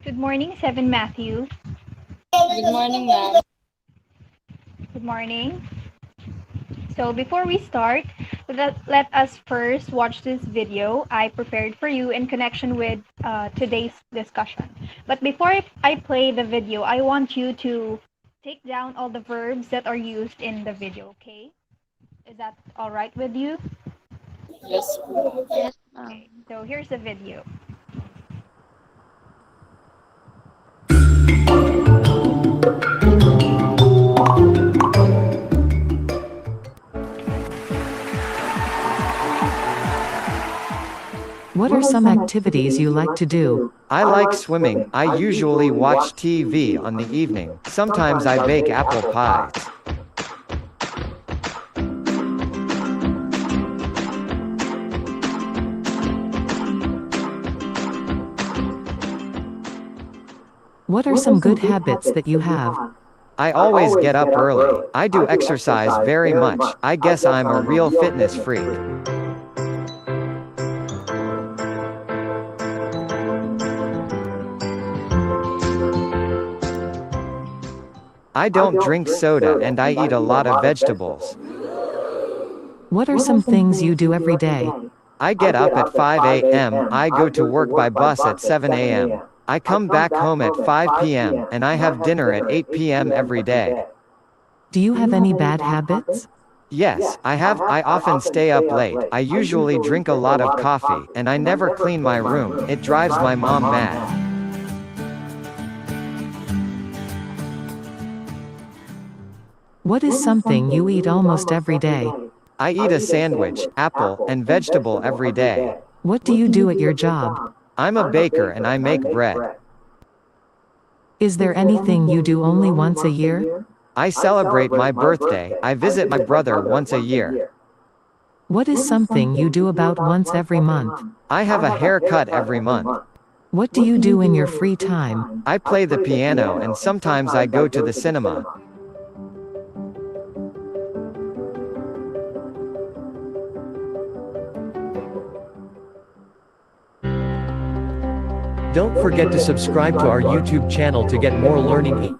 Good morning, Seven Matthew. Good morning, ma'am. Good morning. So before we start, let us first watch this video I prepared for you in connection with today's discussion. But before I play the video, I want you to take down all the verbs that are used in the video, okay? Is that all right with you? Yes, ma'am. Yes, Okay, so here's the video. What are some activities you like to do? I like swimming. I usually watch TV on the evening. Sometimes I bake apple pies. What are some good habits that you have? I always get up early. I do exercise very much. I guess I'm a real fitness freak. I don't drink soda and I eat a lot of vegetables. What are some things you do every day? I get up at 5 a.m. I go to work by bus at 7 a.m. I come back home at 5 p.m. and I have dinner at 8 p.m. every day. Do you have any bad habits? Yes, I have. I often stay up late. I usually drink a lot of coffee, and I never clean my room. It drives my mom mad. What is something you eat almost every day? I eat a sandwich, apple, and vegetable every day. What do you do at your job? I'm a baker and I make bread. Is there anything you do only once a year? I celebrate my birthday. I visit my brother once a year. What is something you do about once every month? I have a haircut every month. What do you do in your free time? I play the piano and sometimes I go to the cinema. Don't forget to subscribe to our YouTube channel to get more learning.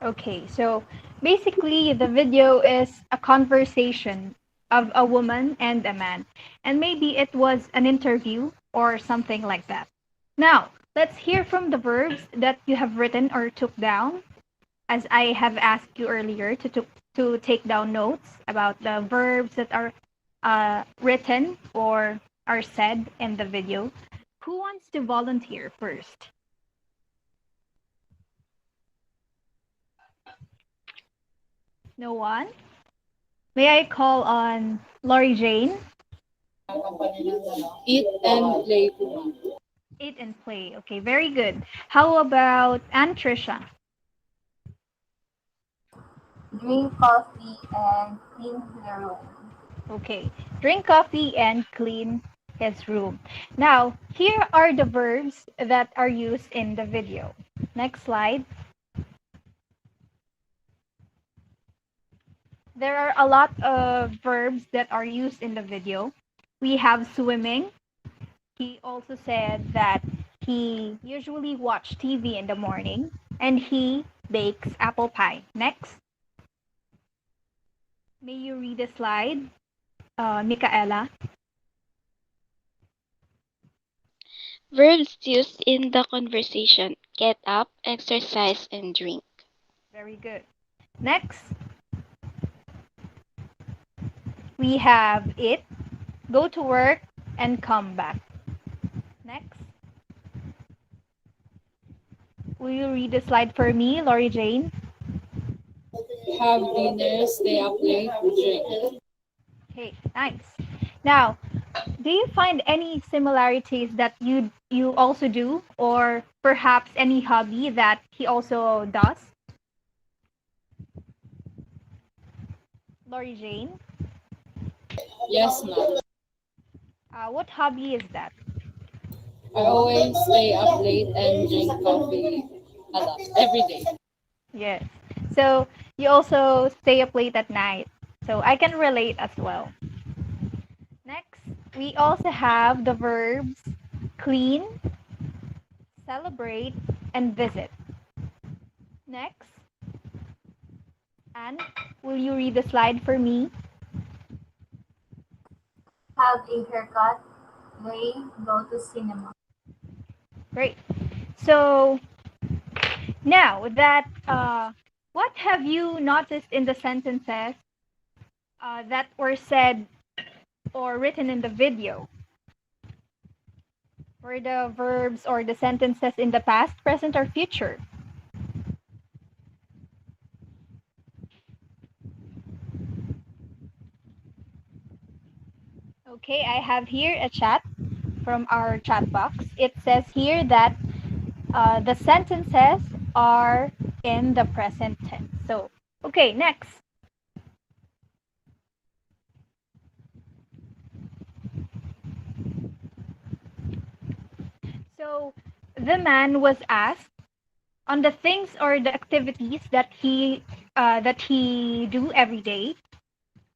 Okay, so basically the video is a conversation of a woman and a man, and maybe it was an interview or something like that. Now, let's hear from the verbs that you have written or took down, as I have asked you earlier to take down notes about the verbs that are written or are said in the video. Who wants to volunteer first? No one? May I call on Lori Jane? Eat and play po, ma'am. Eat and play. Okay, very good. How about Ann Trisha? drink coffee and clean the room. Okay, drink coffee and clean his room. Now, here are the verbs that are used in the video. Next slide. There are a lot of verbs that are used in the video. We have swimming. He also said that he usually watch TV in the morning and he bakes apple pie. Next. May you read the slide, Michaela? Verbs used in the conversation: get up, exercise, and drink. Very good. Next, we have it, go to work, and come back. Next. Will you read the slide for me, Lori Jane? Have dinner, stay up late, drink. Okay, nice. Now, do you find any similarities that you also do, or perhaps any hobby that he also does? Lori Jane, Yes, ma'am. what hobby is that? I always stay up late and drink coffee a lot, every day. Yes. So you also stay up late at night. So I can relate as well. Next, we also have the verbs clean, celebrate, and visit. Next, Anne, will you read the slide for me? Have a haircut, play, go to cinema. Great. So now that what have you noticed in the sentences that were said or written in the video? Were the verbs or the sentences in the past, present, or future? Okay, I have here a chat from our chat box. It says here that the sentences are in the present tense. So, okay, next. So, the man was asked on the things or the activities that he do every day,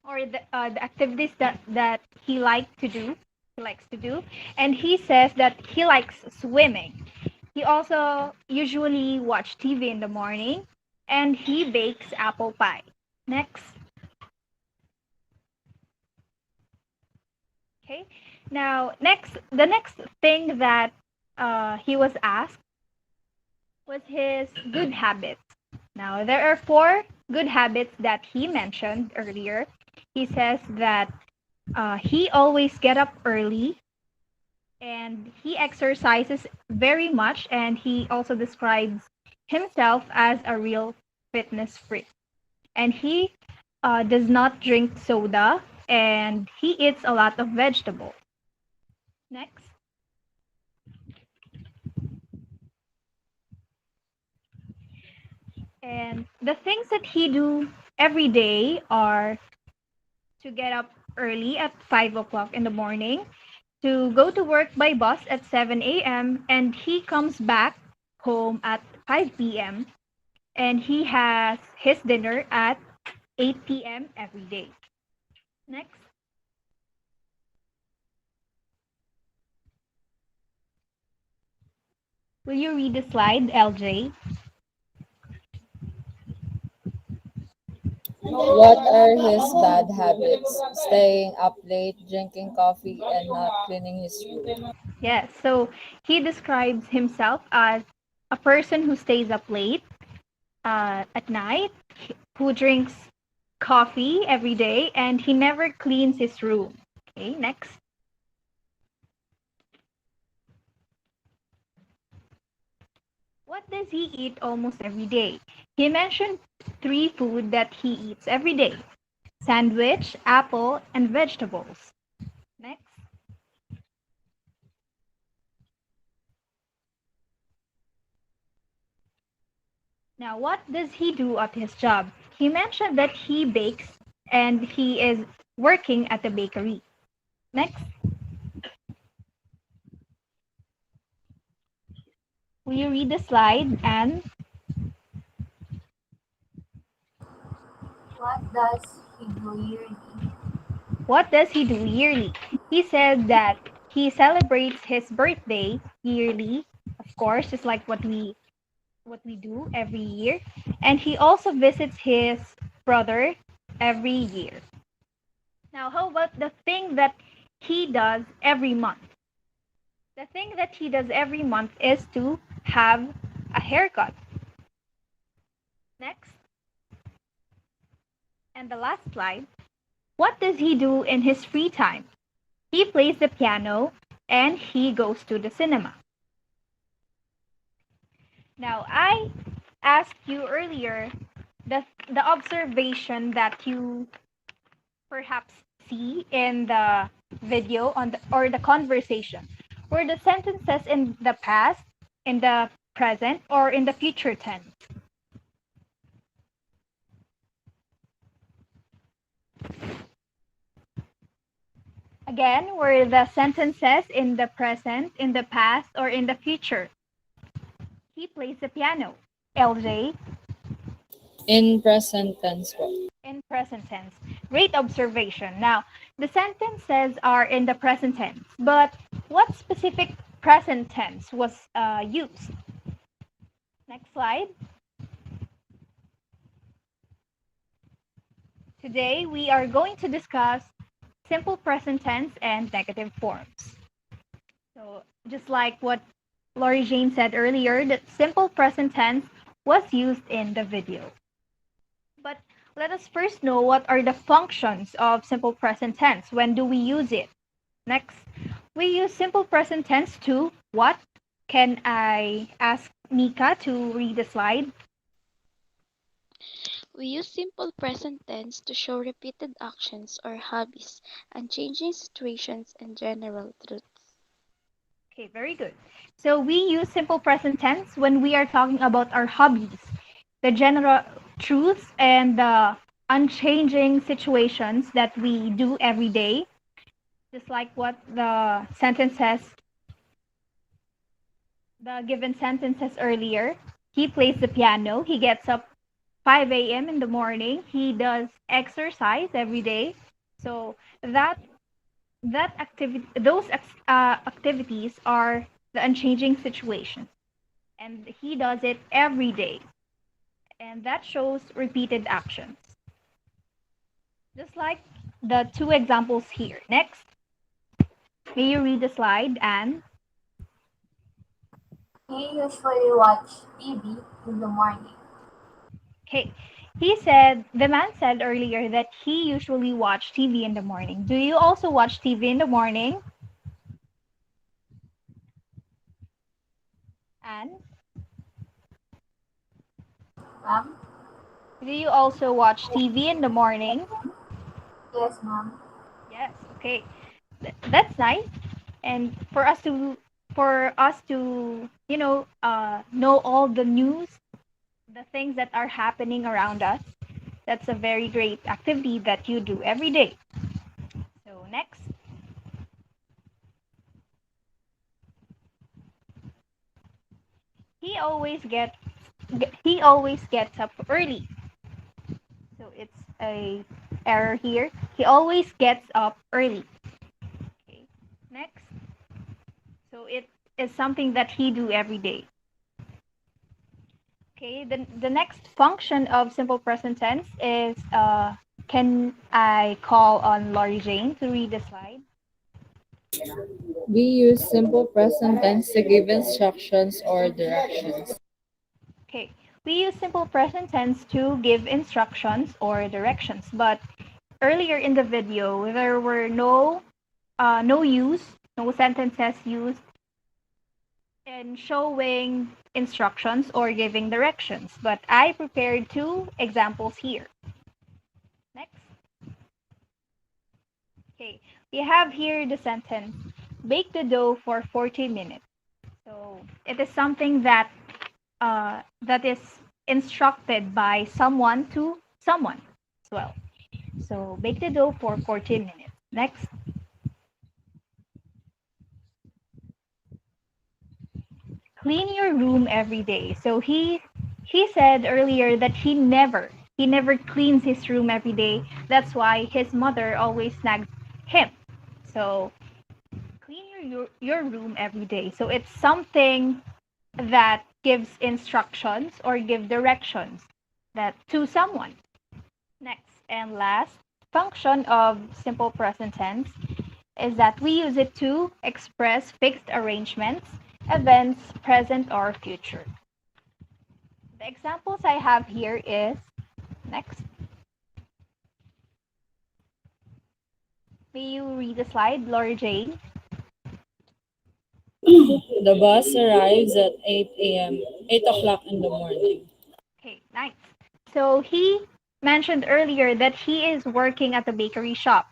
or the activities that he likes to do, and he says that he likes swimming. He also usually watch TV in the morning, and he bakes apple pie. Next. Okay. Now, the next thing that he was asked was his good habits. Now, there are four good habits that he mentioned earlier. He says that he always get up early, and he exercises very much, and he also describes himself as a real fitness freak. And he does not drink soda, and he eats a lot of vegetables. Next. And the things that he do every day are to get up early at 5 o'clock in the morning, to go to work by bus at 7 a.m., and he comes back home at 5 p.m., and he has his dinner at 8 p.m. every day. Next. Will you read the slide, LJ? What are his bad habits? Staying up late, drinking coffee, and not cleaning his room. Yes, so he describes himself as a person who stays up late at night, who drinks coffee every day, and he never cleans his room. Okay, next. What does he eat almost every day? He mentioned three food that he eats every day: sandwich, apple, and vegetables. Next. Now, what does he do at his job? He mentioned that he bakes and he is working at the bakery. Next. Will you read the slide, Anne? What does he do yearly? What does he do yearly? He said that he celebrates his birthday yearly, of course, just like what we do every year, and he also visits his brother every year. Now, how about the thing that he does every month? The thing that he does every month is to have a haircut. Next, and the last slide. What does he do in his free time? He plays the piano and he goes to the cinema. Now, I asked you earlier the observation that you perhaps see in the video or the conversation. Were the sentences in the past, in the present, or in the future tense? Again, were the sentences in the present, in the past, or in the future? He plays the piano. LJ, In present tense po. in present tense. Great observation. Now, the sentences are in the present tense, but what specific present tense was used. Next slide. Today, we are going to discuss simple present tense and negative forms. So, just like what Lori Jane said earlier, that simple present tense was used in the video. But let us first know what are the functions of simple present tense. When do we use it? Next, we use simple present tense to what? Can I ask Mika to read the slide? We use simple present tense to show repeated actions or hobbies and changing situations and general truths. Okay, very good. So we use simple present tense when we are talking about our hobbies, the general truths and the unchanging situations that we do every day, just like what the sentence says, the given sentence says earlier. He plays the piano. He gets up 5 a.m. in the morning. He does exercise every day. So that activities are the unchanging situation, and he does it every day, and that shows repeated actions. Just like the two examples here. Next, may you read the slide, Anne? He usually watch TV in the morning. Okay. The man said earlier that he usually watch TV in the morning. Do you also watch TV in the morning? Anne, Ma'am? do you also watch TV in the morning? Yes, ma'am. Yes. Okay. That's nice. And for us to know all the news, the things that are happening around us, that's a very great activity that you do every day. So next, he always gets he always gets up early. So it's a error here. He always gets up early. Okay. Next, so it is something that he do every day. Okay, the next function of simple present tense is can I call on Lori Jane to read the slide? We use simple present tense to give instructions or directions. Okay, we use simple present tense to give instructions or directions, but earlier in the video there were no sentences used in showing instructions or giving directions, but I prepared two examples here. Next. Okay, we have here the sentence, bake the dough for 40 minutes. So it is something that is instructed by someone to someone as well. So bake the dough for 40 minutes. Next, clean your room every day. So he said earlier that he never cleans his room every day. That's why his mother always nags him. So clean your room every day. So it's something that gives instructions or give directions that to someone. Next and last function of simple present tense is that we use it to express fixed arrangements, events, present or future. The examples I have here is next. May you read the slide, Laura Jane? The bus arrives at 8 a.m., 8 o'clock in the morning. Okay, nice. So he mentioned earlier that he is working at the bakery shop,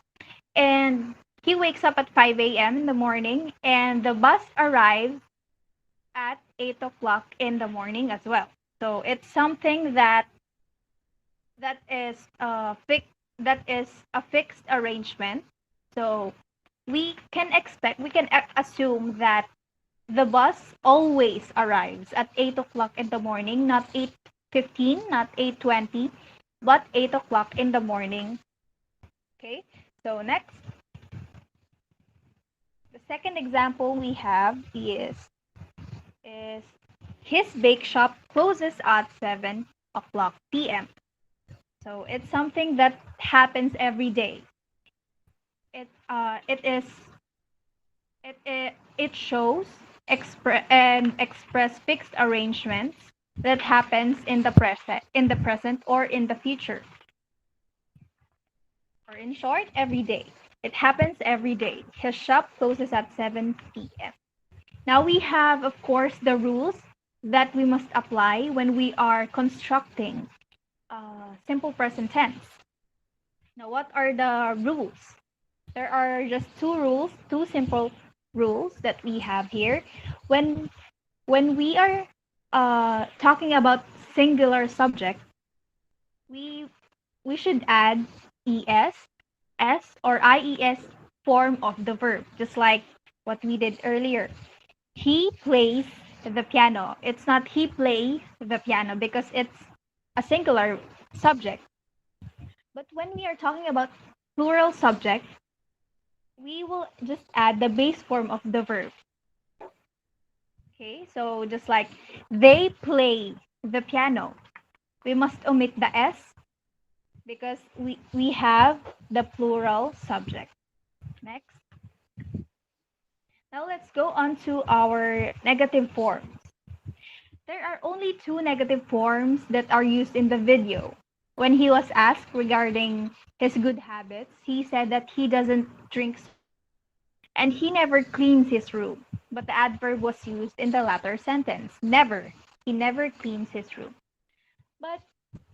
and he wakes up at 5 a.m. in the morning, and the bus arrives at 8 o'clock in the morning as well. So it's something that is that is a fixed arrangement. So we can assume that the bus always arrives at 8 o'clock in the morning, not 8:15, not 8:20, but 8 o'clock in the morning. Okay, so next, the second example we have is his bake shop closes at 7 o'clock p.m. So it's something that happens every day. It is it shows express fixed arrangements that happens in the present or in the future, or in short, every day. It happens every day. His shop closes at 7 p.m. Now we have, of course, the rules that we must apply when we are constructing simple present tense. Now, what are the rules? There are just two simple rules that we have here. When we are talking about singular subject, we we should add es, s, or ies form of the verb, just like what we did earlier. He plays the piano. It's not he play the piano because it's a singular subject. But when we are talking about plural subject, we will just add the base form of the verb. Okay, so just like they play the piano, we must omit the s because we have the plural subject. Next. Now let's go on to our negative forms. There are only two negative forms that are used in the video. When he was asked regarding his good habits, he said that he doesn't drink soda and he never cleans his room. But the adverb was used in the latter sentence. Never. He never cleans his room. But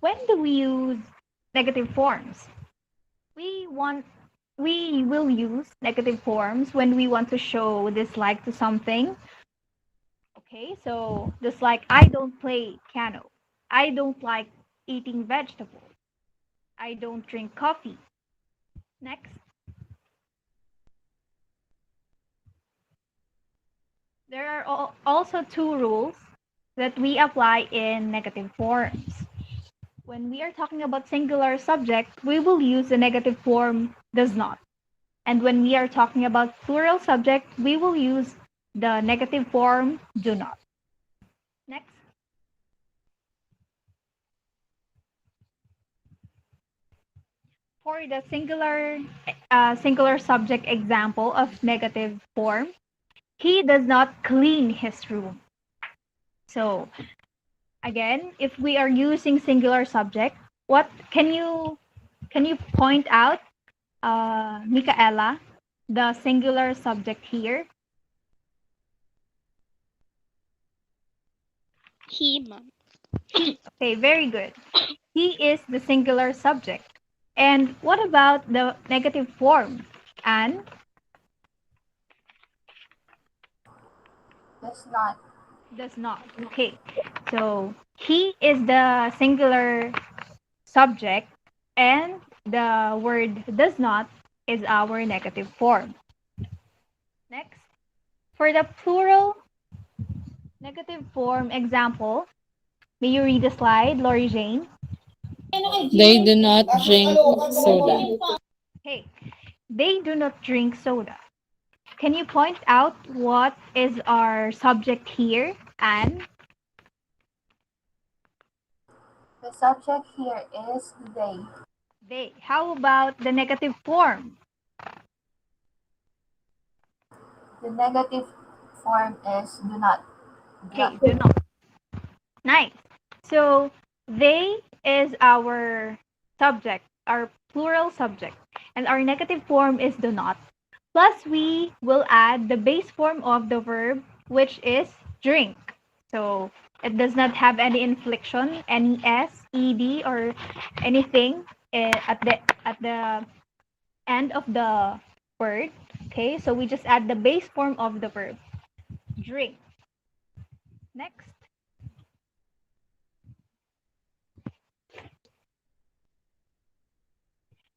when do we use negative forms? We want we will use negative forms when we want to show dislike to something. Okay, so just like I don't play piano. I don't like eating vegetables. I don't drink coffee. Next. There are also two rules that we apply in negative forms. When we are talking about singular subject, we will use the negative form does not. And when we are talking about plural subject, we will use the negative form do not. Next. For the singular subject example of negative form, he does not clean his room. So again, if we are using singular subject, what can you point out, Micaela, the singular subject here? He, ma'am. Okay, very good. He is the singular subject. And what about the negative form? And Does not. does not. Okay. So he is the singular subject and the word does not is our negative form. Next. For the plural negative form example, may you read the slide, Lori Jane? They do not drink soda. Okay. They do not drink soda. Can you point out what is our subject here? And The subject here is they. they. How about the negative form? The negative form is do not. Okay, do not. Nice. So they is our subject, our plural subject, and our negative form is do not. Plus, we will add the base form of the verb, which is drink. So it does not have any inflection, any s, ed, or anything at the end of the word. Okay, so we just add the base form of the verb, drink. Next.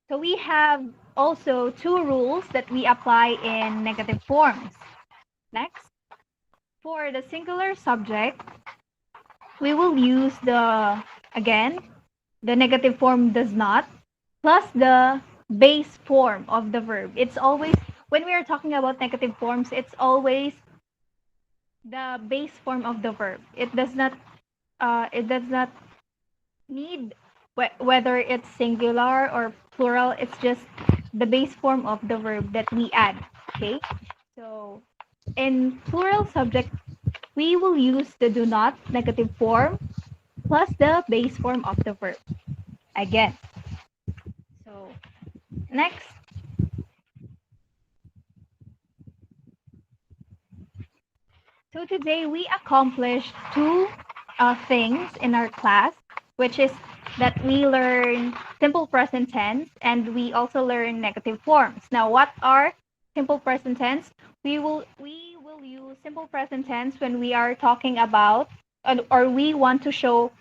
So we have also two rules that we apply in negative forms. Next, for the singular subject, we will use again, the negative form does not, plus the base form of the verb. It's always when we are talking about negative forms, it's always the base form of the verb. It does not need whether it's singular or plural. It's just the base form of the verb that we add. Okay. So in plural subject, we will use the do not negative form plus the base form of the verb again. So next, so today we accomplished two things in our class, which is that we learn simple present tense and we also learn negative forms. Now, what are simple present tense? We will use simple present tense when we are talking about or we want to show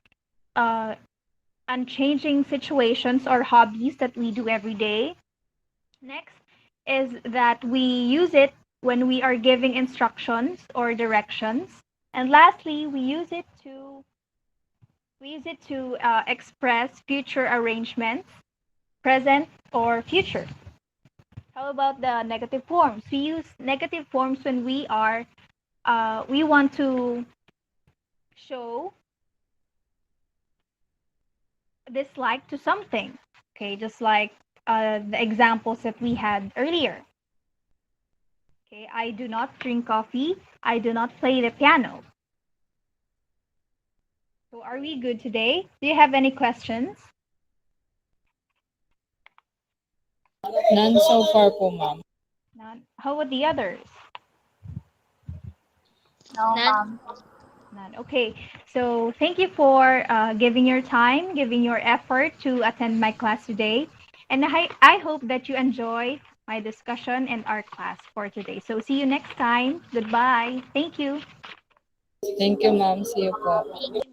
uh, unchanging situations or hobbies that we do every day. Next is that we use it when we are giving instructions or directions. And lastly, we use it to express future arrangements, present or future. How about the negative forms? We use negative forms when we want to show dislike to something. Okay, just like the examples that we had earlier. Okay, I do not drink coffee. I do not play the piano. So are we good today? Do you have any questions? None so far po, ma'am. None. How about the others? No, None. ma'am. None. Okay. So thank you for giving your time, giving your effort to attend my class today. And I hope that you enjoy my discussion and our class for today. So see you next time. Goodbye. Thank you. Thank you, ma'am. See you po. Thank you.